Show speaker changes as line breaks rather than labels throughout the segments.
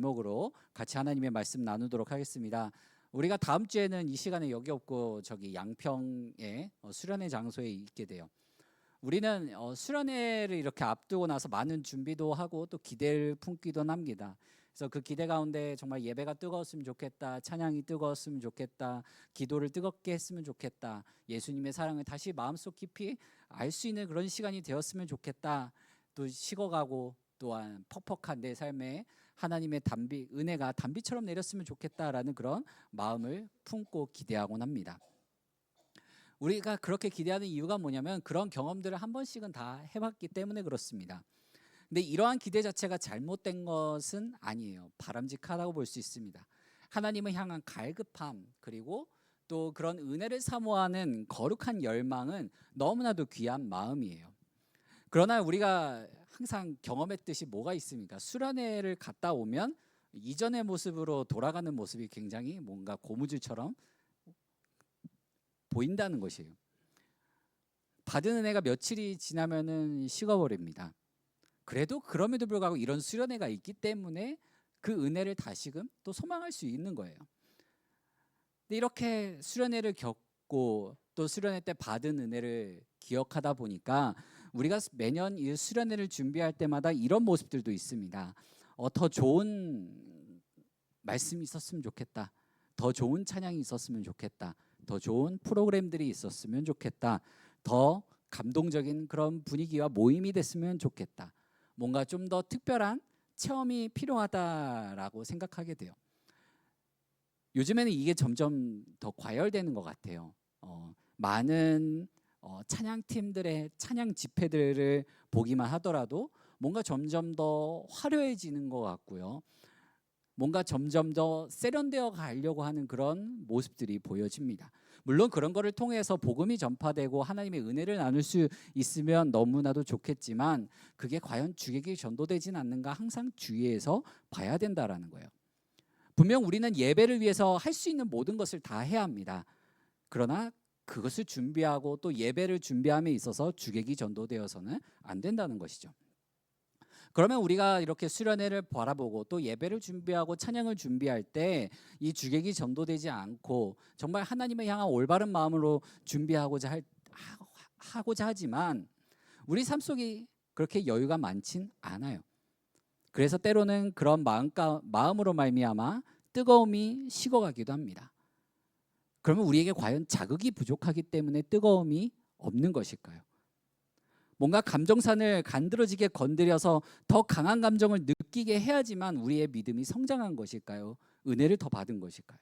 제목으로 같이 하나님의 말씀 나누도록 하겠습니다. 우리가 다음 주에는 이 시간에 여기 없고 저기 양평에 수련회 장소에 있게 돼요. 우리는 수련회를 이렇게 앞두고 나서 많은 준비도 하고 또 기대를 품기도 합니다. 그래서 그 기대 가운데 정말 예배가 뜨거웠으면 좋겠다, 찬양이 뜨거웠으면 좋겠다, 기도를 뜨겁게 했으면 좋겠다, 예수님의 사랑을 다시 마음속 깊이 알 수 있는 그런 시간이 되었으면 좋겠다, 또 식어가고 또한 퍽퍽한 내 삶에 하나님의 은혜가 단비처럼 내렸으면 좋겠다라는 그런 마음을 품고 기대하곤 합니다. 우리가 그렇게 기대하는 이유가 뭐냐면 그런 경험들을 한 번씩은 다 해봤기 때문에 그렇습니다. 근데 이러한 기대 자체가 잘못된 것은 아니에요. 바람직하다고 볼 수 있습니다. 하나님을 향한 갈급함, 그리고 또 그런 은혜를 사모하는 거룩한 열망은 너무나도 귀한 마음이에요. 그러나 우리가 항상 경험했듯이 뭐가 있습니까? 수련회를 갔다 오면 이전의 모습으로 돌아가는 모습이 굉장히 뭔가 고무줄처럼 보인다는 것이에요. 받은 은혜가 며칠이 지나면은 식어버립니다. 그래도 그럼에도 불구하고 이런 수련회가 있기 때문에 그 은혜를 다시금 또 소망할 수 있는 거예요. 근데 이렇게 수련회를 겪고 또 수련회 때 받은 은혜를 기억하다 보니까 우리가 매년 이 수련회를 준비할 때마다 이런 모습들도 있습니다. 더 좋은 말씀이 있었으면 좋겠다, 더 좋은 찬양이 있었으면 좋겠다, 더 좋은 프로그램들이 있었으면 좋겠다, 더 감동적인 그런 분위기와 모임이 됐으면 좋겠다, 뭔가 좀 더 특별한 체험이 필요하다라고 생각하게 돼요. 요즘에는 이게 점점 더 과열되는 것 같아요. 많은 찬양팀들의 찬양 집회들을 보기만 하더라도 뭔가 점점 더 화려해지는 것 같고요. 뭔가 점점 더 세련되어 가려고 하는 그런 모습들이 보여집니다. 물론 그런 거를 통해서 복음이 전파되고 하나님의 은혜를 나눌 수 있으면 너무나도 좋겠지만 그게 과연 주객이 전도되진 않는가 항상 주의해서 봐야 된다라는 거예요. 분명 우리는 예배를 위해서 할 수 있는 모든 것을 다 해야 합니다. 그러나 그것을 준비하고 또 예배를 준비함에 있어서 주객이 전도되어서는 안 된다는 것이죠. 그러면 우리가 이렇게 수련회를 바라보고 또 예배를 준비하고 찬양을 준비할 때 이 주객이 전도되지 않고 정말 하나님을 향한 올바른 마음으로 준비하고자 하지만 우리 삶 속에 그렇게 여유가 많진 않아요. 그래서 때로는 그런 마음으로 말미암아 뜨거움이 식어가기도 합니다. 그러면 우리에게 과연 자극이 부족하기 때문에 뜨거움이 없는 것일까요? 뭔가 감정산을 간드러지게 건드려서 더 강한 감정을 느끼게 해야지만 우리의 믿음이 성장한 것일까요? 은혜를 더 받은 것일까요?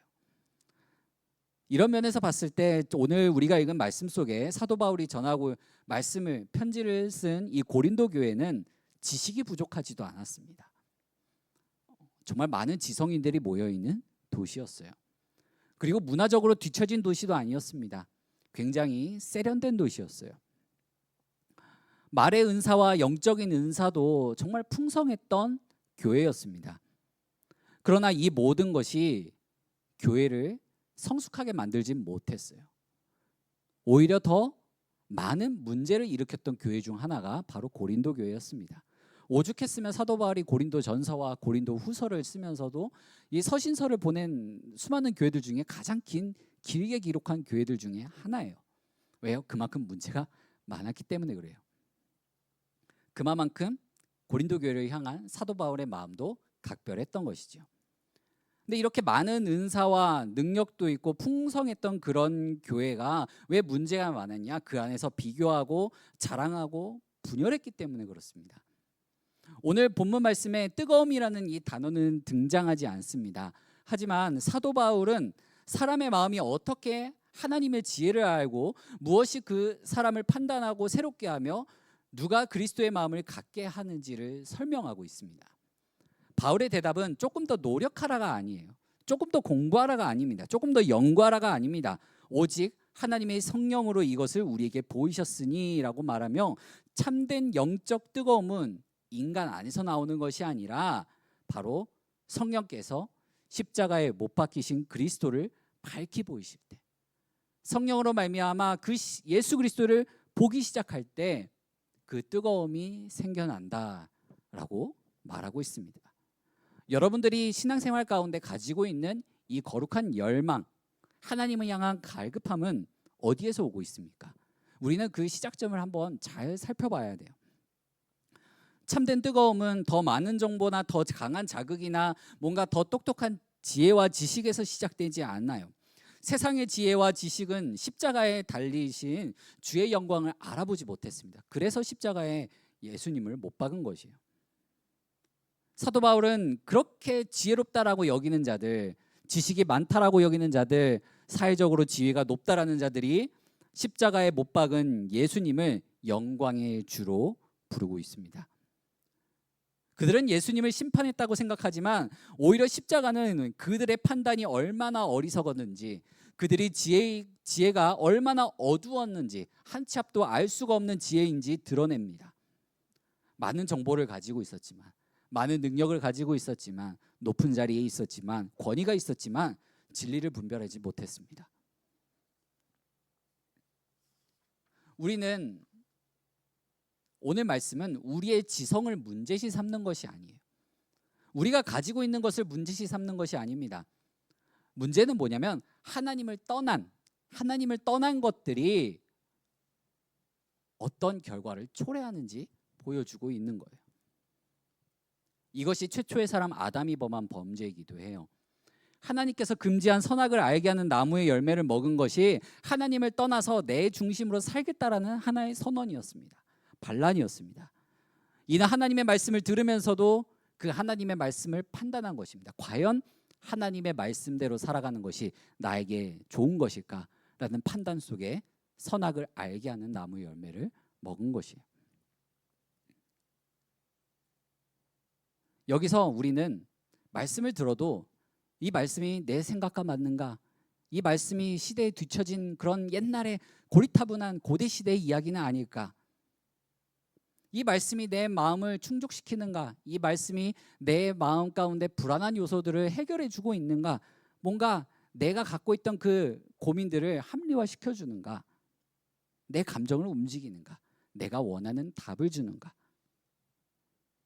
이런 면에서 봤을 때 오늘 우리가 읽은 말씀 속에 사도 바울이 전하고 편지를 쓴 이 고린도 교회는 지식이 부족하지도 않았습니다. 정말 많은 지성인들이 모여있는 도시였어요. 그리고 문화적으로 뒤처진 도시도 아니었습니다. 굉장히 세련된 도시였어요. 말의 은사와 영적인 은사도 정말 풍성했던 교회였습니다. 그러나 이 모든 것이 교회를 성숙하게 만들진 못했어요. 오히려 더 많은 문제를 일으켰던 교회 중 하나가 바로 고린도 교회였습니다. 오죽했으면 사도 바울이 고린도 전서와 고린도 후서를 쓰면서도 이 서신서를 보낸 수많은 교회들 중에 가장 길게 기록한 교회들 중에 하나예요. 왜요? 그만큼 문제가 많았기 때문에 그래요. 그만큼 고린도 교회를 향한 사도 바울의 마음도 각별했던 것이죠. 근데 이렇게 많은 은사와 능력도 있고 풍성했던 그런 교회가 왜 문제가 많았냐? 그 안에서 비교하고 자랑하고 분열했기 때문에 그렇습니다. 오늘 본문 말씀에 뜨거움이라는 이 단어는 등장하지 않습니다. 하지만 사도 바울은 사람의 마음이 어떻게 하나님의 지혜를 알고 무엇이 그 사람을 판단하고 새롭게 하며 누가 그리스도의 마음을 갖게 하는지를 설명하고 있습니다. 바울의 대답은 조금 더 노력하라가 아니에요. 조금 더 공부하라가 아닙니다. 조금 더 연구하라가 아닙니다. 오직 하나님의 성령으로 이것을 우리에게 보이셨으니 라고 말하며 참된 영적 뜨거움은 인간 안에서 나오는 것이 아니라 바로 성령께서 십자가에 못 박히신 그리스도를 밝히 보이실 때, 성령으로 말미암아 그 예수 그리스도를 보기 시작할 때 그 뜨거움이 생겨난다라고 말하고 있습니다. 여러분들이 신앙생활 가운데 가지고 있는 이 거룩한 열망, 하나님을 향한 갈급함은 어디에서 오고 있습니까? 우리는 그 시작점을 한번 잘 살펴봐야 돼요. 참된 뜨거움은 더 많은 정보나 더 강한 자극이나 뭔가 더 똑똑한 지혜와 지식에서 시작되지 않나요? 세상의 지혜와 지식은 십자가에 달리신 주의 영광을 알아보지 못했습니다. 그래서 십자가에 예수님을 못 박은 것이에요. 사도 바울은 그렇게 지혜롭다라고 여기는 자들, 지식이 많다라고 여기는 자들, 사회적으로 지위가 높다라는 자들이 십자가에 못 박은 예수님을 영광의 주로 부르고 있습니다. 그들은 예수님을 심판했다고 생각하지만 오히려 십자가는 그들의 판단이 얼마나 어리석었는지, 그들이 지혜가 얼마나 어두웠는지, 한 치 앞도 알 수가 없는 지혜인지 드러냅니다. 많은 정보를 가지고 있었지만, 많은 능력을 가지고 있었지만, 높은 자리에 있었지만, 권위가 있었지만 진리를 분별하지 못했습니다. 우리는 오늘 말씀은 우리의 지성을 문제시 삼는 것이 아니에요. 우리가 가지고 있는 것을 문제시 삼는 것이 아닙니다. 문제는 뭐냐면 하나님을 떠난 것들이 어떤 결과를 초래하는지 보여주고 있는 거예요. 이것이 최초의 사람 아담이 범한 범죄이기도 해요. 하나님께서 금지한 선악을 알게 하는 나무의 열매를 먹은 것이 하나님을 떠나서 내 중심으로 살겠다라는 하나의 선언이었습니다. 반란이었습니다. 이는 하나님의 말씀을 들으면서도 그 하나님의 말씀을 판단한 것입니다. 과연 하나님의 말씀대로 살아가는 것이 나에게 좋은 것일까라는 판단 속에 선악을 알게 하는 나무의 열매를 먹은 것이에요. 여기서 우리는 말씀을 들어도 이 말씀이 내 생각과 맞는가? 이 말씀이 시대에 뒤처진 그런 옛날의 고리타분한 고대 시대의 이야기는 아닐까? 이 말씀이 내 마음을 충족시키는가? 이 말씀이 내 마음 가운데 불안한 요소들을 해결해 주고 있는가? 뭔가 내가 갖고 있던 그 고민들을 합리화시켜 주는가? 내 감정을 움직이는가? 내가 원하는 답을 주는가?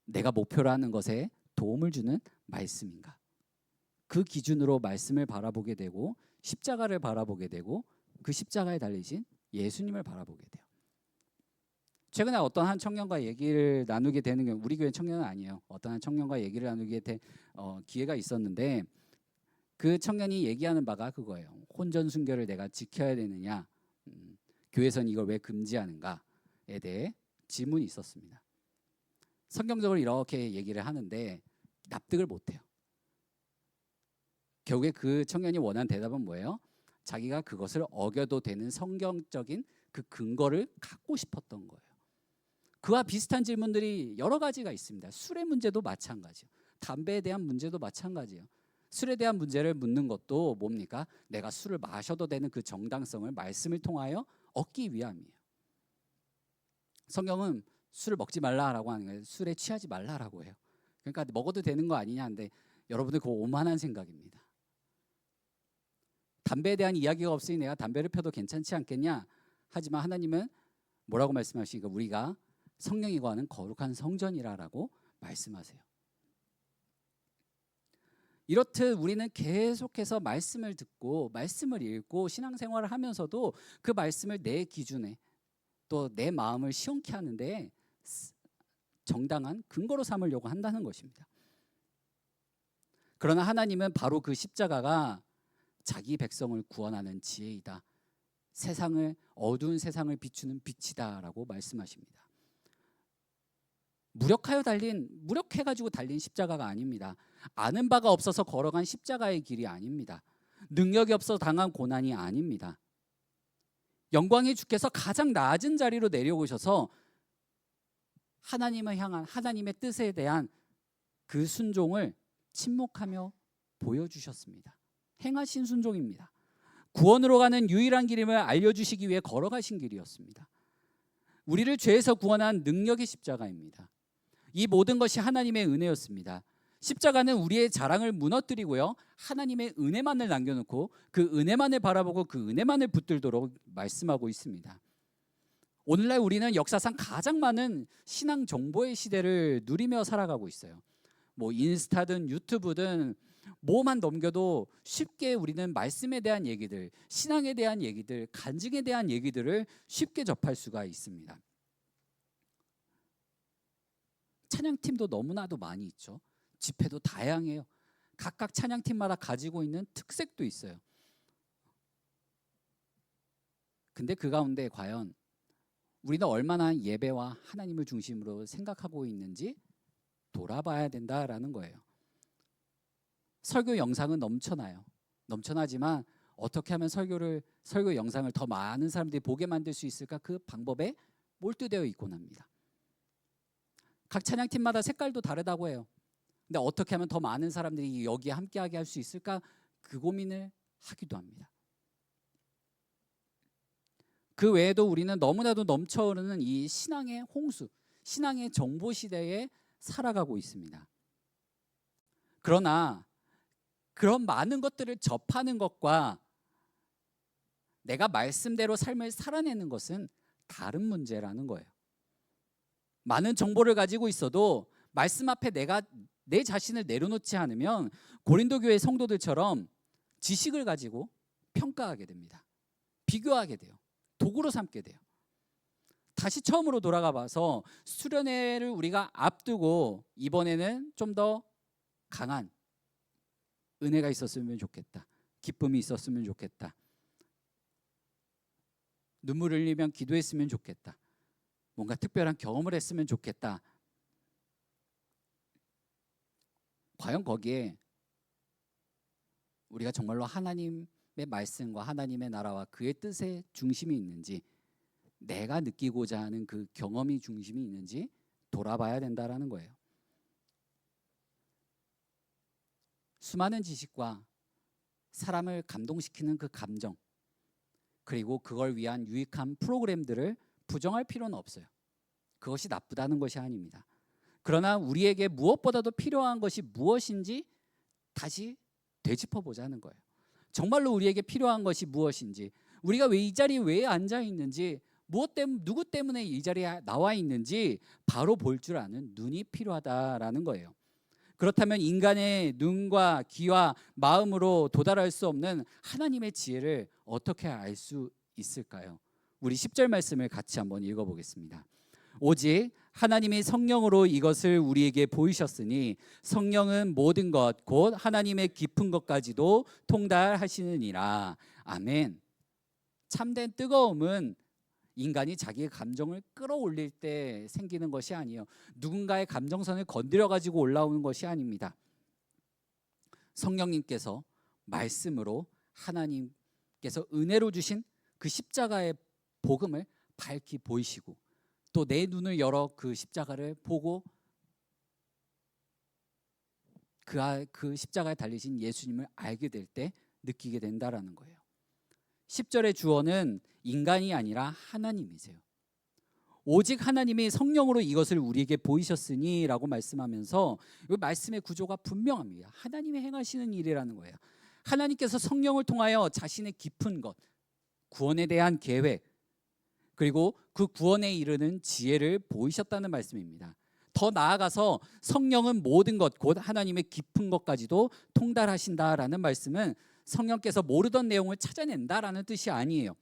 내가 목표로 하는 것에 도움을 주는 말씀인가? 그 기준으로 말씀을 바라보게 되고 십자가를 바라보게 되고 그 십자가에 달리신 예수님을 바라보게 돼요. 최근에 어떤 한 청년과 얘기를 나누게 되는 게, 우리 교회 청년은 아니에요. 어떤 한 청년과 얘기를 나누게 된 기회가 있었는데, 그 청년이 얘기하는 바가 그거예요. 혼전 순결을 내가 지켜야 되느냐, 교회에서는 이걸 왜 금지하는가에 대해 질문이 있었습니다. 성경적으로 이렇게 얘기를 하는데 납득을 못해요. 결국에 그 청년이 원한 대답은 뭐예요? 자기가 그것을 어겨도 되는 성경적인 그 근거를 갖고 싶었던 거예요. 그와 비슷한 질문들이 여러 가지가 있습니다. 술의 문제도 마찬가지예요. 담배에 대한 문제도 마찬가지예요. 술에 대한 문제를 묻는 것도 뭡니까? 내가 술을 마셔도 되는 그 정당성을 말씀을 통하여 얻기 위함이에요. 성경은 술을 먹지 말라라고 하는 거예요. 술에 취하지 말라라고 해요. 그러니까 먹어도 되는 거 아니냐 하는데 여러분들 그거 오만한 생각입니다. 담배에 대한 이야기가 없으니 내가 담배를 펴도 괜찮지 않겠냐? 하지만 하나님은 뭐라고 말씀하시니까 우리가 성령이 거하는 거룩한 성전이라고 말씀하세요. 이렇듯 우리는 계속해서 말씀을 듣고 말씀을 읽고 신앙생활을 하면서도 그 말씀을 내 기준에 또 내 마음을 시원케 하는데 정당한 근거로 삼으려고 한다는 것입니다. 그러나 하나님은 바로 그 십자가가 자기 백성을 구원하는 지혜이다. 어두운 세상을 비추는 빛이다라고 말씀하십니다. 무력해가지고 달린 십자가가 아닙니다. 아는 바가 없어서 걸어간 십자가의 길이 아닙니다. 능력이 없어 당한 고난이 아닙니다. 영광의 주께서 가장 낮은 자리로 내려오셔서 하나님을 향한 하나님의 뜻에 대한 그 순종을 침묵하며 보여주셨습니다. 행하신 순종입니다. 구원으로 가는 유일한 길임을 알려주시기 위해 걸어가신 길이었습니다. 우리를 죄에서 구원한 능력의 십자가입니다. 이 모든 것이 하나님의 은혜였습니다. 십자가는 우리의 자랑을 무너뜨리고요, 하나님의 은혜만을 남겨놓고 그 은혜만을 바라보고 그 은혜만을 붙들도록 말씀하고 있습니다. 오늘날 우리는 역사상 가장 많은 신앙 정보의 시대를 누리며 살아가고 있어요. 뭐 인스타든 유튜브든 뭐만 넘겨도 쉽게 우리는 말씀에 대한 얘기들, 신앙에 대한 얘기들, 간증에 대한 얘기들을 쉽게 접할 수가 있습니다. 찬양팀도 너무나도 많이 있죠. 집회도 다양해요. 각각 찬양팀마다 가지고 있는 특색도 있어요. 근데 그 가운데 과연 우리는 얼마나 예배와 하나님을 중심으로 생각하고 있는지 돌아봐야 된다라는 거예요. 설교 영상은 넘쳐나지만 어떻게 하면 설교 영상을 더 많은 사람들이 보게 만들 수 있을까? 그 방법에 몰두되어 있곤 합니다. 각 찬양팀마다 색깔도 다르다고 해요. 근데 어떻게 하면 더 많은 사람들이 여기에 함께하게 할 수 있을까? 그 고민을 하기도 합니다. 그 외에도 우리는 너무나도 넘쳐흐르는 이 신앙의 홍수, 신앙의 정보 시대에 살아가고 있습니다. 그러나 그런 많은 것들을 접하는 것과 내가 말씀대로 삶을 살아내는 것은 다른 문제라는 거예요. 많은 정보를 가지고 있어도 말씀 앞에 내가 내 자신을 내려놓지 않으면 고린도 교회 성도들처럼 지식을 가지고 평가하게 됩니다. 비교하게 돼요. 도구로 삼게 돼요. 다시 처음으로 돌아가 봐서 수련회를 우리가 앞두고 이번에는 좀 더 강한 은혜가 있었으면 좋겠다. 기쁨이 있었으면 좋겠다. 눈물을 흘리면 기도했으면 좋겠다. 뭔가 특별한 경험을 했으면 좋겠다. 과연 거기에 우리가 정말로 하나님의 말씀과 하나님의 나라와 그의 뜻의 중심이 있는지, 내가 느끼고자 하는 그 경험이 중심이 있는지 돌아봐야 된다라는 거예요. 수많은 지식과 사람을 감동시키는 그 감정, 그리고 그걸 위한 유익한 프로그램들을 부정할 필요는 없어요. 그것이 나쁘다는 것이 아닙니다. 그러나 우리에게 무엇보다도 필요한 것이 무엇인지 다시 되짚어보자는 거예요. 정말로 우리에게 필요한 것이 무엇인지, 우리가 왜 이 자리에 왜 앉아 있는지, 누구 때문에 이 자리에 나와 있는지 바로 볼 줄 아는 눈이 필요하다라는 거예요. 그렇다면 인간의 눈과 귀와 마음으로 도달할 수 없는 하나님의 지혜를 어떻게 알 수 있을까요? 우리 10절 말씀을 같이 한번 읽어보겠습니다. 오직 하나님이 성령으로 이것을 우리에게 보이셨으니 성령은 모든 것 곧 하나님의 깊은 것까지도 통달하시느니라. 아멘. 참된 뜨거움은 인간이 자기의 감정을 끌어올릴 때 생기는 것이 아니에요. 누군가의 감정선을 건드려 가지고 올라오는 것이 아닙니다. 성령님께서 말씀으로 하나님께서 은혜로 주신 그 십자가의 복음을 밝히 보이시고 또 내 눈을 열어 그 십자가를 보고 그 십자가에 달리신 예수님을 알게 될 때 느끼게 된다라는 거예요. 10절의 주어는 인간이 아니라 하나님이세요. 오직 하나님이 성령으로 이것을 우리에게 보이셨으니 라고 말씀하면서 이 말씀의 구조가 분명합니다. 하나님이 행하시는 일이라는 거예요. 하나님께서 성령을 통하여 자신의 깊은 것, 구원에 대한 계획, 그리고 그 구원에 이르는 지혜를 보이셨다는 말씀입니다. 더 나아가서 성령은 모든 것, 곧 하나님의 깊은 것까지도 통달하신다라는 말씀은 성령께서 모르던 내용을 찾아낸다라는 뜻이 아니에요.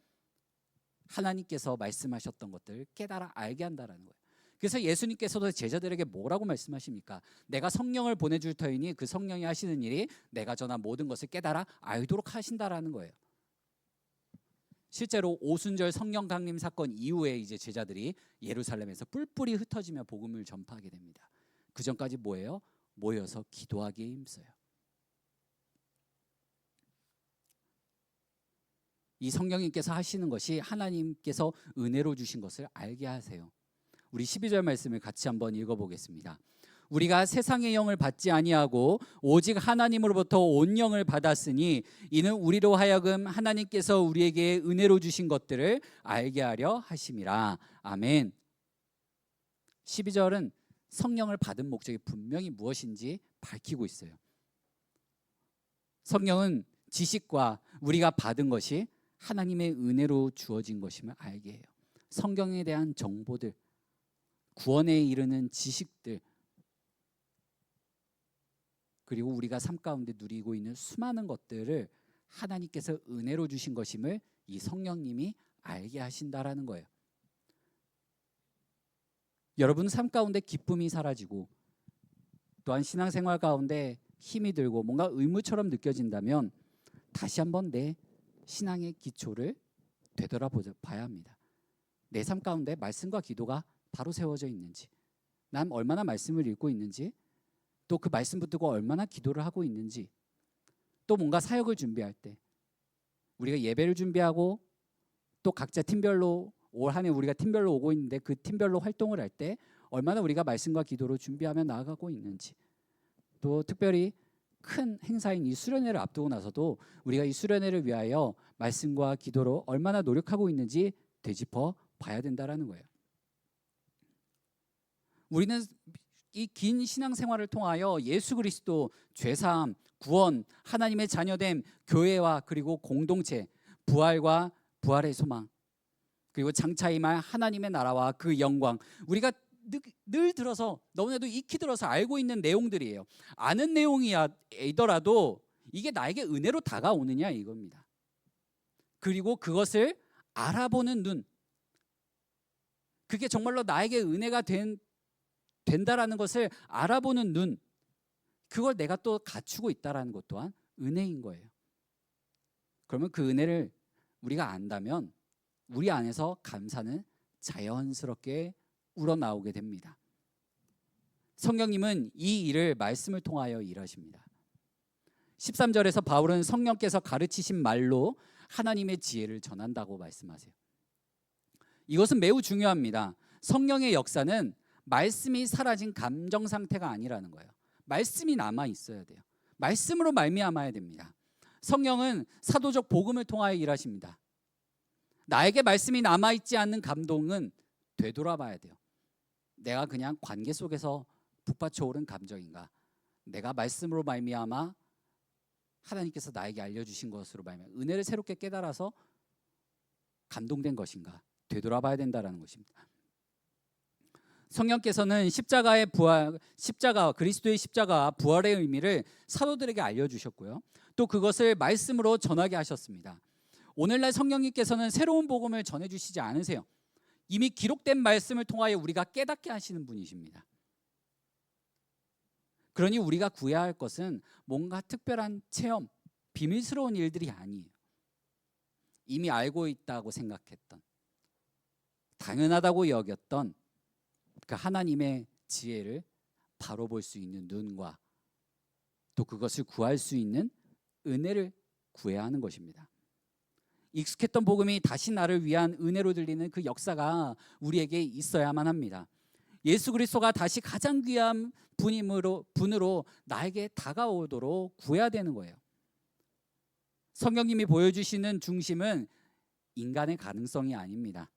하나님께서 말씀하셨던 것들을 깨달아 알게 한다라는 거예요. 그래서 예수님께서도 제자들에게 뭐라고 말씀하십니까? 내가 성령을 보내줄 터이니 그 성령이 하시는 일이 내가 전한 모든 것을 깨달아 알도록 하신다라는 거예요. 실제로 오순절 성령 강림 사건 이후에 이제 제자들이 예루살렘에서 뿔뿔이 흩어지며 복음을 전파하게 됩니다. 그 전까지 뭐예요? 모여서 기도하기에 힘써요. 이 성령님께서 하시는 것이 하나님께서 은혜로 주신 것을 알게 하세요. 우리 12절 말씀을 같이 한번 읽어보겠습니다. 우리가 세상의 영을 받지 아니하고 오직 하나님으로부터 온 영을 받았으니 이는 우리로 하여금 하나님께서 우리에게 은혜로 주신 것들을 알게 하려 하심이라. 아멘. 12절은 성령을 받은 목적이 분명히 무엇인지 밝히고 있어요. 성령은 지식과 우리가 받은 것이 하나님의 은혜로 주어진 것임을 알게 해요. 성경에 대한 정보들, 구원에 이르는 지식들, 그리고 우리가 삶 가운데 누리고 있는 수많은 것들을 하나님께서 은혜로 주신 것임을 이 성령님이 알게 하신다라는 거예요. 여러분 삶 가운데 기쁨이 사라지고 또한 신앙생활 가운데 힘이 들고 뭔가 의무처럼 느껴진다면 다시 한번 내 신앙의 기초를 되돌아봐야 합니다. 내 삶 가운데 말씀과 기도가 바로 세워져 있는지, 난 얼마나 말씀을 읽고 있는지, 또 그 말씀 붙들고 얼마나 기도를 하고 있는지, 또 뭔가 사역을 준비할 때 우리가 예배를 준비하고 또 각자 팀별로 올 한 해 우리가 팀별로 오고 있는데 그 팀별로 활동을 할 때 얼마나 우리가 말씀과 기도로 준비하며 나아가고 있는지, 또 특별히 큰 행사인 이 수련회를 앞두고 나서도 우리가 이 수련회를 위하여 말씀과 기도로 얼마나 노력하고 있는지 되짚어 봐야 된다라는 거예요. 우리는 이 긴 신앙생활을 통하여 예수 그리스도, 죄사함, 구원, 하나님의 자녀됨, 교회와 그리고 공동체, 부활과 부활의 소망, 그리고 장차 임할 하나님의 나라와 그 영광, 우리가 늘 들어서 너무나도 익히 들어서 알고 있는 내용들이에요. 아는 내용이더라도 이게 나에게 은혜로 다가오느냐 이겁니다. 그리고 그것을 알아보는 눈, 그게 정말로 나에게 은혜가 된다라는 것을 알아보는 눈, 그걸 내가 또 갖추고 있다라는 것 또한 은혜인 거예요. 그러면 그 은혜를 우리가 안다면 우리 안에서 감사는 자연스럽게 우러나오게 됩니다. 성령님은 이 일을 말씀을 통하여 일하십니다. 13절에서 바울은 성령께서 가르치신 말로 하나님의 지혜를 전한다고 말씀하세요. 이것은 매우 중요합니다. 성령의 역사는 말씀이 사라진 감정 상태가 아니라는 거예요. 말씀이 남아 있어야 돼요. 말씀으로 말미암아야 됩니다. 성령은 사도적 복음을 통하여 일하십니다. 나에게 말씀이 남아있지 않는 감동은 되돌아봐야 돼요. 내가 그냥 관계 속에서 북받쳐 오른 감정인가? 내가 말씀으로 말미암아 하나님께서 나에게 알려주신 것으로 말미암아 은혜를 새롭게 깨달아서 감동된 것인가? 되돌아봐야 된다는 것입니다. 성령께서는 십자가의 부활, 그리스도의 십자가 부활의 의미를 사도들에게 알려주셨고요. 또 그것을 말씀으로 전하게 하셨습니다. 오늘날 성령님께서는 새로운 복음을 전해주시지 않으세요. 이미 기록된 말씀을 통하여 우리가 깨닫게 하시는 분이십니다. 그러니 우리가 구해야 할 것은 뭔가 특별한 체험, 비밀스러운 일들이 아니에요. 이미 알고 있다고 생각했던, 당연하다고 여겼던 그 하나님의 지혜를 바로 볼 수 있는 눈과 또 그것을 구할 수 있는 은혜를 구해야 하는 것입니다. 익숙했던 복음이 다시 나를 위한 은혜로 들리는 그 역사가 우리에게 있어야만 합니다. 예수 그리스도가 다시 가장 귀한 분으로 나에게 다가오도록 구해야 되는 거예요. 성령님이 보여주시는 중심은 인간의 가능성이 아닙니다.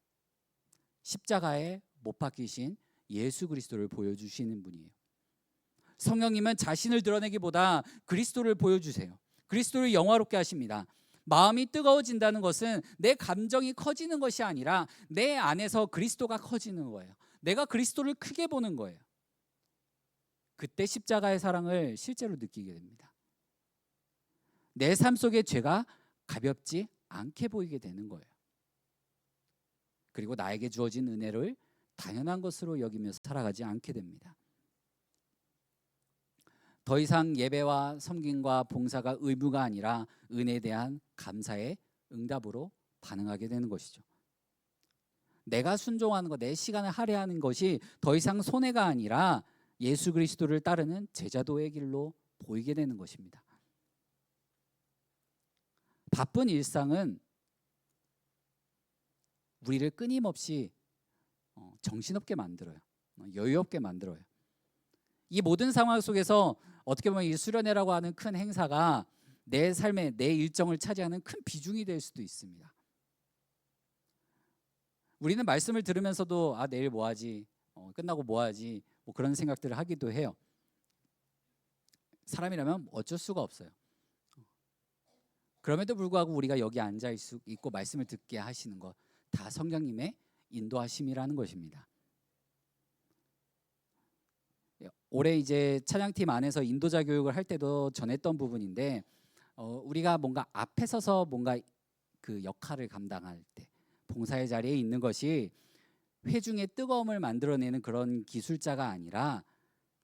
십자가에 못 박히신 예수 그리스도를 보여주시는 분이에요. 성령님은 자신을 드러내기보다 그리스도를 보여주세요. 그리스도를 영화롭게 하십니다. 마음이 뜨거워진다는 것은 내 감정이 커지는 것이 아니라 내 안에서 그리스도가 커지는 거예요. 내가 그리스도를 크게 보는 거예요. 그때 십자가의 사랑을 실제로 느끼게 됩니다. 내 삶 속의 죄가 가볍지 않게 보이게 되는 거예요. 그리고 나에게 주어진 은혜를 당연한 것으로 여기면서 살아가지 않게 됩니다. 더 이상 예배와 섬김과 봉사가 의무가 아니라 은혜에 대한 감사의 응답으로 반응하게 되는 것이죠. 내가 순종하는 것, 내 시간을 할애하는 것이 더 이상 손해가 아니라 예수 그리스도를 따르는 제자도의 길로 보이게 되는 것입니다. 바쁜 일상은 우리를 끊임없이 정신없게 만들어요. 여유 없게 만들어요. 이 모든 상황 속에서 어떻게 보면 이 수련회라고 하는 큰 행사가 내 삶의 내 일정을 차지하는 큰 비중이 될 수도 있습니다. 우리는 말씀을 들으면서도 내일 뭐 하지? 끝나고 뭐 하지? 뭐 그런 생각들을 하기도 해요. 사람이라면 어쩔 수가 없어요. 그럼에도 불구하고 우리가 여기 앉아 있고 말씀을 듣게 하시는 것 다 성령님의 인도하심이라는 것입니다. 올해 이제 찬양팀 안에서 인도자 교육을 할 때도 전했던 부분인데 우리가 뭔가 앞에 서서 뭔가 그 역할을 감당할 때 봉사의 자리에 있는 것이 회중의 뜨거움을 만들어내는 그런 기술자가 아니라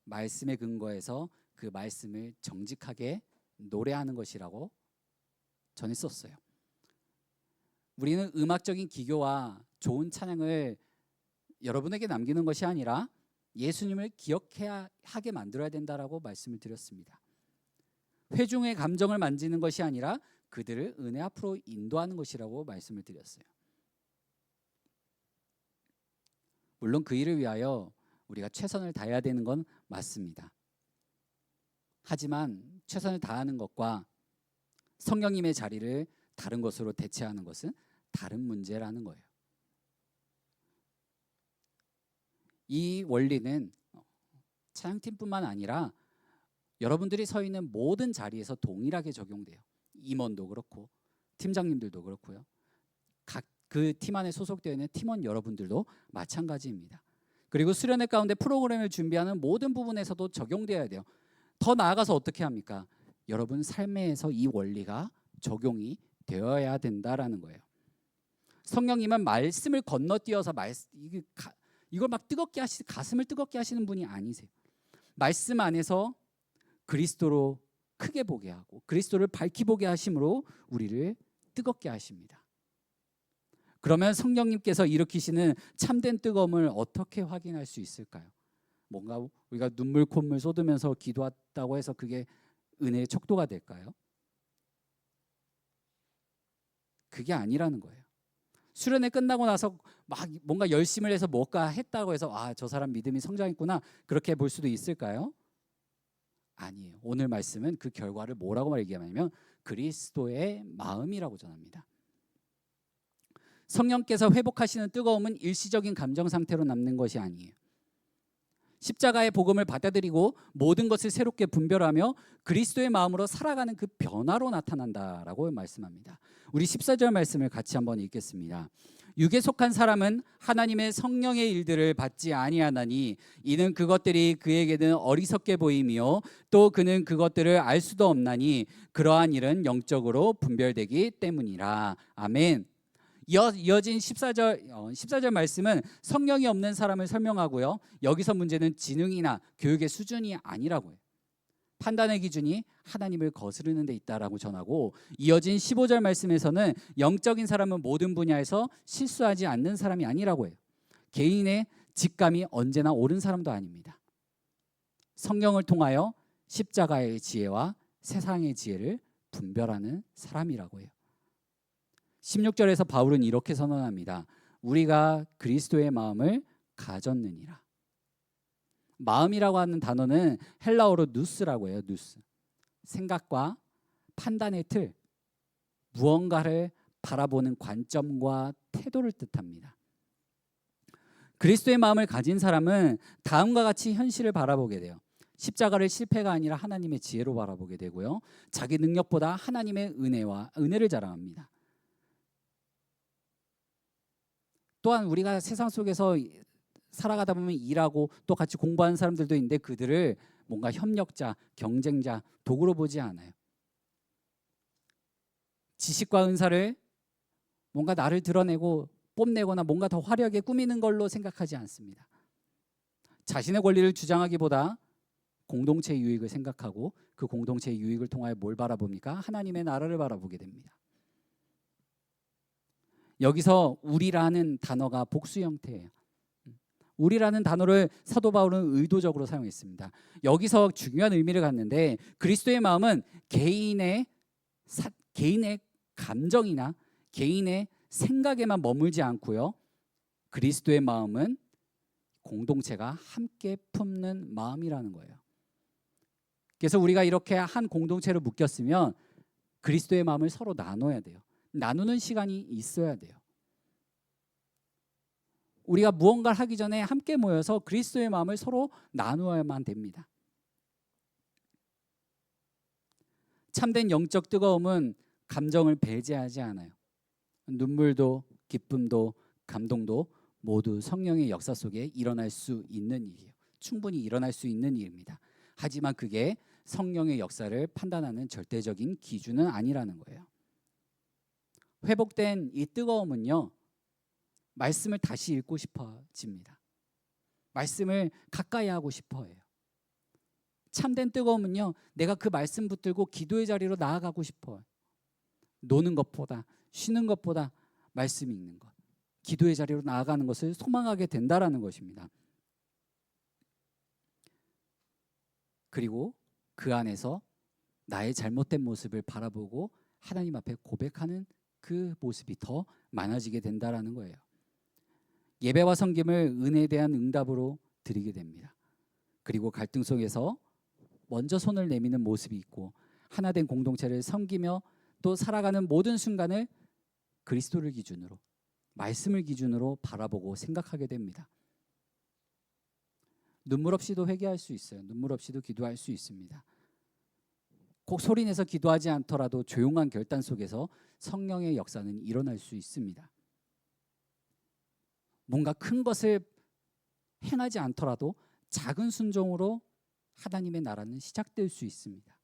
말씀에 근거해서 그 말씀을 정직하게 노래하는 것이라고 전했었어요. 우리는 음악적인 기교와 좋은 찬양을 여러분에게 남기는 것이 아니라 예수님을 기억해야 하게 만들어야 된다라고 말씀을 드렸습니다. 회중의 감정을 만지는 것이 아니라 그들을 은혜 앞으로 인도하는 것이라고 말씀을 드렸어요. 물론 그 일을 위하여 우리가 최선을 다해야 되는 건 맞습니다. 하지만 최선을 다하는 것과 성령님의 자리를 다른 것으로 대체하는 것은 다른 문제라는 거예요. 이 원리는 찬양팀뿐만 아니라 여러분들이 서 있는 모든 자리에서 동일하게 적용돼요. 임원도 그렇고 팀장님들도 그렇고요. 각 그 팀 안에 소속되어 있는 팀원 여러분들도 마찬가지입니다. 그리고 수련회 가운데 프로그램을 준비하는 모든 부분에서도 적용되어야 돼요. 더 나아가서 어떻게 합니까? 여러분 삶에서 이 원리가 적용이 되어야 된다라는 거예요. 성령님은 말씀을 건너뛰어서 이걸 막 뜨겁게 가슴을 뜨겁게 하시는 분이 아니세요. 말씀 안에서 그리스도로 크게 보게 하고 그리스도를 밝히 보게 하심으로 우리를 뜨겁게 하십니다. 그러면 성령님께서 일으키시는 참된 뜨거움을 어떻게 확인할 수 있을까요? 뭔가 우리가 눈물 콧물 쏟으면서 기도했다고 해서 그게 은혜의 척도가 될까요? 그게 아니라는 거예요. 수련회 끝나고 나서 막 뭔가 열심을 해서 뭔가 했다고 해서 저 사람 믿음이 성장했구나 그렇게 볼 수도 있을까요? 아니에요. 오늘 말씀은 그 결과를 뭐라고 얘기하냐면 그리스도의 마음이라고 전합니다. 성령께서 회복하시는 뜨거움은 일시적인 감정 상태로 남는 것이 아니에요. 십자가의 복음을 받아들이고 모든 것을 새롭게 분별하며 그리스도의 마음으로 살아가는 그 변화로 나타난다라고 말씀합니다. 우리 14절 말씀을 같이 한번 읽겠습니다. 육에 속한 사람은 하나님의 성령의 일들을 받지 아니하나니 이는 그것들이 그에게는 어리석게 보이며 또 그는 그것들을 알 수도 없나니 그러한 일은 영적으로 분별되기 때문이라. 아멘. 이어진 14절 말씀은 성령이 없는 사람을 설명하고요. 여기서 문제는 지능이나 교육의 수준이 아니라고 해요. 판단의 기준이 하나님을 거스르는 데 있다라고 전하고 이어진 15절 말씀에서는 영적인 사람은 모든 분야에서 실수하지 않는 사람이 아니라고 해요. 개인의 직감이 언제나 옳은 사람도 아닙니다. 성령을 통하여 십자가의 지혜와 세상의 지혜를 분별하는 사람이라고 해요. 16절에서 바울은 이렇게 선언합니다. 우리가 그리스도의 마음을 가졌느니라. 마음이라고 하는 단어는 헬라어로 누스라고 해요. 누스. 생각과 판단의 틀, 무언가를 바라보는 관점과 태도를 뜻합니다. 그리스도의 마음을 가진 사람은 다음과 같이 현실을 바라보게 돼요. 십자가를 실패가 아니라 하나님의 지혜로 바라보게 되고요. 자기 능력보다 하나님의 은혜를 자랑합니다. 또한 우리가 세상 속에서 살아가다 보면 일하고 또 같이 공부하는 사람들도 있는데 그들을 뭔가 협력자, 경쟁자, 도구로 보지 않아요. 지식과 은사를 뭔가 나를 드러내고 뽐내거나 뭔가 더 화려하게 꾸미는 걸로 생각하지 않습니다. 자신의 권리를 주장하기보다 공동체의 유익을 생각하고 그 공동체의 유익을 통하여 뭘 바라봅니까? 하나님의 나라를 바라보게 됩니다. 여기서 우리라는 단어가 복수 형태예요. 우리라는 단어를 사도 바울은 의도적으로 사용했습니다. 여기서 중요한 의미를 갖는데 그리스도의 마음은 개인의 감정이나 개인의 생각에만 머물지 않고요. 그리스도의 마음은 공동체가 함께 품는 마음이라는 거예요. 그래서 우리가 이렇게 한 공동체로 묶였으면 그리스도의 마음을 서로 나눠야 돼요. 나누는 시간이 있어야 돼요. 우리가 무언가를 하기 전에 함께 모여서 그리스도의 마음을 서로 나누어야만 됩니다. 참된 영적 뜨거움은 감정을 배제하지 않아요. 눈물도 기쁨도 감동도 모두 성령의 역사 속에 일어날 수 있는 일이에요. 충분히 일어날 수 있는 일입니다. 하지만 그게 성령의 역사를 판단하는 절대적인 기준은 아니라는 거예요. 회복된 이 뜨거움은요, 말씀을 다시 읽고 싶어집니다. 말씀을 가까이 하고 싶어해요. 참된 뜨거움은요, 내가 그 말씀 붙들고 기도의 자리로 나아가고 싶어요. 노는 것보다, 쉬는 것보다 말씀 읽는 것, 기도의 자리로 나아가는 것을 소망하게 된다라는 것입니다. 그리고 그 안에서 나의 잘못된 모습을 바라보고 하나님 앞에 고백하는 그 모습이 더 많아지게 된다라는 거예요. 예배와 섬김을 은혜에 대한 응답으로 드리게 됩니다. 그리고 갈등 속에서 먼저 손을 내미는 모습이 있고 하나된 공동체를 섬기며 또 살아가는 모든 순간을 그리스도를 기준으로, 말씀을 기준으로 바라보고 생각하게 됩니다. 눈물 없이도 회개할 수 있어요. 눈물 없이도 기도할 수 있습니다. 꼭 소리내서 기도하지 않더라도 조용한 결단 속에서 성령의 역사는 일어날 수 있습니다. 뭔가 큰 것을 행하지 않더라도 작은 순종으로 하나님의 나라는 시작될 수 있습니다.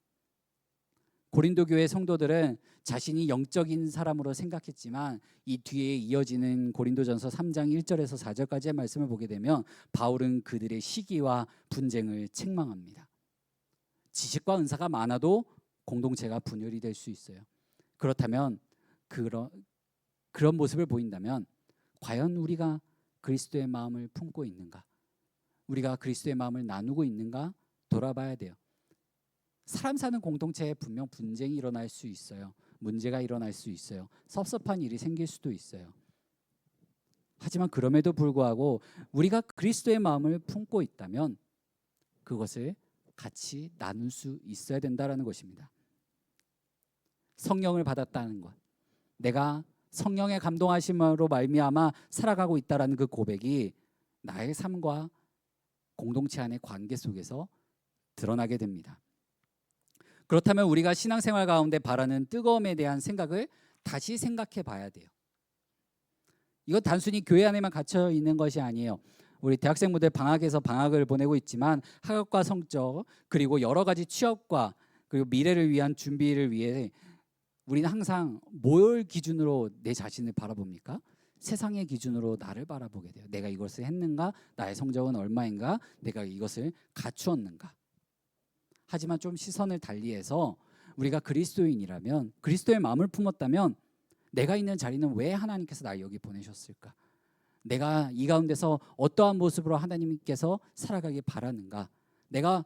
고린도 교회 성도들은 자신이 영적인 사람으로 생각했지만 이 뒤에 이어지는 고린도전서 3장 1절에서 4절까지의 말씀을 보게 되면 바울은 그들의 시기와 분쟁을 책망합니다. 지식과 은사가 많아도 공동체가 분열이 될 수 있어요. 그렇다면 그런 모습을 보인다면 과연 우리가 그리스도의 마음을 품고 있는가? 우리가 그리스도의 마음을 나누고 있는가? 돌아봐야 돼요. 사람 사는 공동체에 분명 분쟁이 일어날 수 있어요. 문제가 일어날 수 있어요. 섭섭한 일이 생길 수도 있어요. 하지만 그럼에도 불구하고 우리가 그리스도의 마음을 품고 있다면 그것을 같이 나눌 수 있어야 된다는 것입니다. 성령을 받았다는 것, 내가 성령의 감동하심으로 말미암아 살아가고 있다라는 그 고백이 나의 삶과 공동체 안의 관계 속에서 드러나게 됩니다. 그렇다면 우리가 신앙생활 가운데 바라는 뜨거움에 대한 생각을 다시 생각해 봐야 돼요. 이건 단순히 교회 안에만 갇혀 있는 것이 아니에요. 우리 대학생분들 방학에서 방학을 보내고 있지만 학업과 성적 그리고 여러 가지 취업과 그리고 미래를 위한 준비를 위해 우리는 항상 뭘 기준으로 내 자신을 바라봅니까? 세상의 기준으로 나를 바라보게 돼요. 내가 이것을 했는가? 나의 성적은 얼마인가? 내가 이것을 갖추었는가? 하지만 좀 시선을 달리해서 우리가 그리스도인이라면, 그리스도의 마음을 품었다면 내가 있는 자리는 왜 하나님께서 날 여기 보내셨을까? 내가 이 가운데서 어떠한 모습으로 하나님께서 살아가길 바라는가? 내가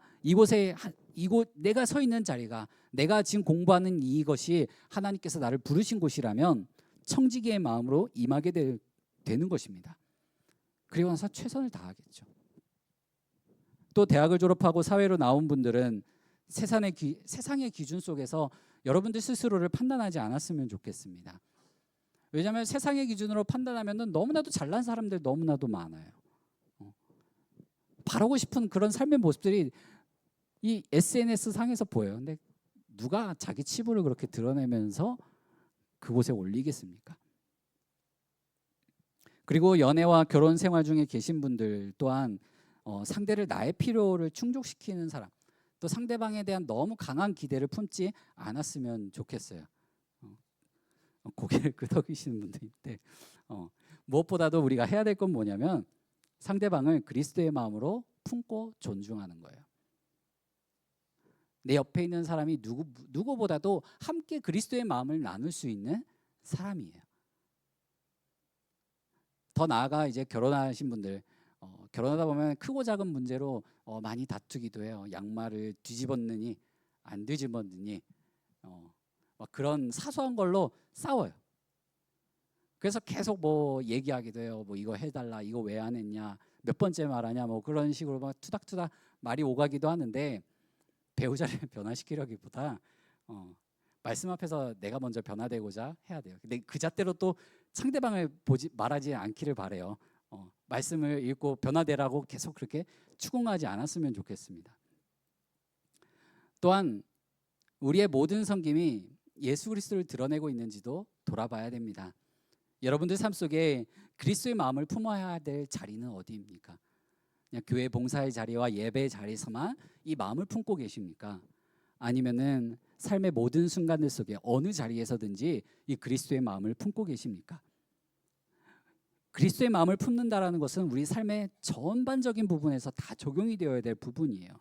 내가 서 있는 자리가, 내가 지금 공부하는 이것이 하나님께서 나를 부르신 곳이라면 청지기의 마음으로 임하게 되는 것입니다. 그리고 나서 최선을 다하겠죠. 또 대학을 졸업하고 사회로 나온 분들은 세상의 기준 속에서 여러분들 스스로를 판단하지 않았으면 좋겠습니다. 왜냐하면 세상의 기준으로 판단하면 너무나도 잘난 사람들 너무나도 많아요. 바라고 싶은 그런 삶의 모습들이 이 SNS 상에서 보여요. 근데 누가 자기 치부를 그렇게 드러내면서 그곳에 올리겠습니까? 그리고 연애와 결혼 생활 중에 계신 분들 또한 상대를 나의 필요를 충족시키는 사람, 또 상대방에 대한 너무 강한 기대를 품지 않았으면 좋겠어요. 고개를 끄덕이시는 분들인데 무엇보다도 우리가 해야 될 건 뭐냐면 상대방을 그리스도의 마음으로 품고 존중하는 거예요. 내 옆에 있는 사람이 누구보다도 함께 그리스도의 마음을 나눌 수 있는 사람이에요. 더 나아가 이제 결혼하신 분들, 결혼하다 보면 크고 작은 문제로 많이 다투기도 해요. 양말을 뒤집었느니 안 뒤집었느니 막 그런 사소한 걸로 싸워요. 그래서 계속 뭐 얘기하기도 해요. 뭐 이거 해달라, 이거 왜 안 했냐, 몇 번째 말하냐, 뭐 그런 식으로 막 투닥투닥 말이 오가기도 하는데 배우자를 변화시키려기보다 말씀 앞에서 내가 먼저 변화되고자 해야 돼요. 근데 그 잣대로 또 상대방을 말하지 않기를 바래요. 말씀을 읽고 변화되라고 계속 그렇게 추궁하지 않았으면 좋겠습니다. 또한 우리의 모든 섬김이 예수 그리스도를 드러내고 있는지도 돌아봐야 됩니다. 여러분들 삶 속에 그리스도의 마음을 품어야 될 자리는 어디입니까? 그냥 교회 봉사의 자리와 예배의 자리에서만 이 마음을 품고 계십니까? 아니면은 삶의 모든 순간들 속에 어느 자리에서든지 이 그리스도의 마음을 품고 계십니까? 그리스도의 마음을 품는다라는 것은 우리 삶의 전반적인 부분에서 다 적용이 되어야 될 부분이에요.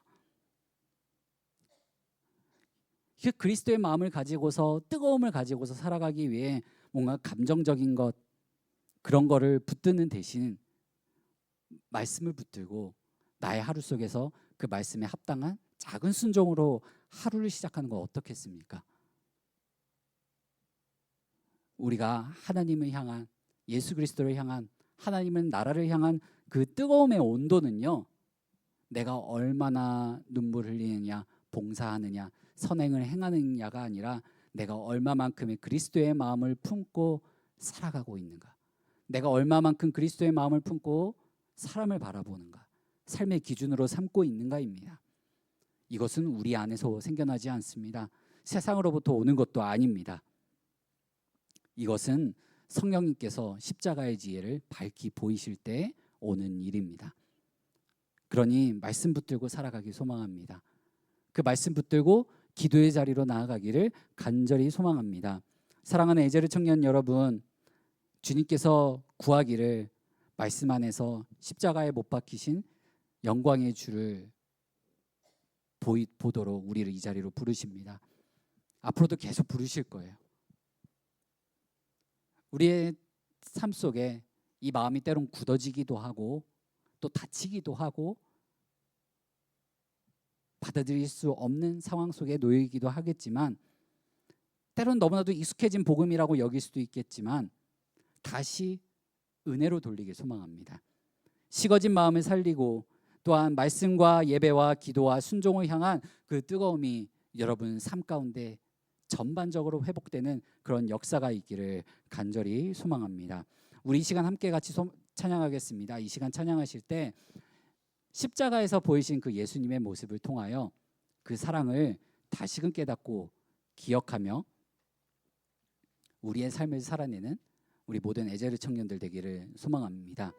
그리스도의 마음을 가지고서 뜨거움을 가지고서 살아가기 위해 뭔가 감정적인 것 그런 거를 붙드는 대신 말씀을 붙들고 나의 하루 속에서 그 말씀에 합당한 작은 순종으로 하루를 시작하는 건 어떻겠습니까? 우리가 하나님을 향한 예수 그리스도를 향한 하나님은 나라를 향한 그 뜨거움의 온도는요, 내가 얼마나 눈물 흘리느냐, 봉사하느냐, 선행을 행하느냐가 아니라 내가 얼마만큼의 그리스도의 마음을 품고 살아가고 있는가, 내가 얼마만큼 그리스도의 마음을 품고 사람을 바라보는가, 삶의 기준으로 삼고 있는가입니다. 이것은 우리 안에서 생겨나지 않습니다. 세상으로부터 오는 것도 아닙니다. 이것은 성령님께서 십자가의 지혜를 밝히 보이실 때 오는 일입니다. 그러니 말씀 붙들고 살아가기 소망합니다. 그 말씀 붙들고 기도의 자리로 나아가기를 간절히 소망합니다. 사랑하는 에제르 청년 여러분, 주님께서 구하기를 말씀 안에서 십자가에 못 박히신 영광의 주를 보도록 우리를 이 자리로 부르십니다. 앞으로도 계속 부르실 거예요. 우리의 삶 속에 이 마음이 때론 굳어지기도 하고 또 다치기도 하고 받아들일 수 없는 상황 속에 놓이기도 하겠지만, 때론 너무나도 익숙해진 복음이라고 여길 수도 있겠지만 다시 은혜로 돌리길 소망합니다. 식어진 마음을 살리고 또한 말씀과 예배와 기도와 순종을 향한 그 뜨거움이 여러분 삶 가운데 전반적으로 회복되는 그런 역사가 있기를 간절히 소망합니다. 우리 이 시간 함께 같이 찬양하겠습니다. 이 시간 찬양하실 때 십자가에서 보이신 그 예수님의 모습을 통하여 그 사랑을 다시금 깨닫고 기억하며 우리의 삶을 살아내는 우리 모든 에제르 청년들 되기를 소망합니다.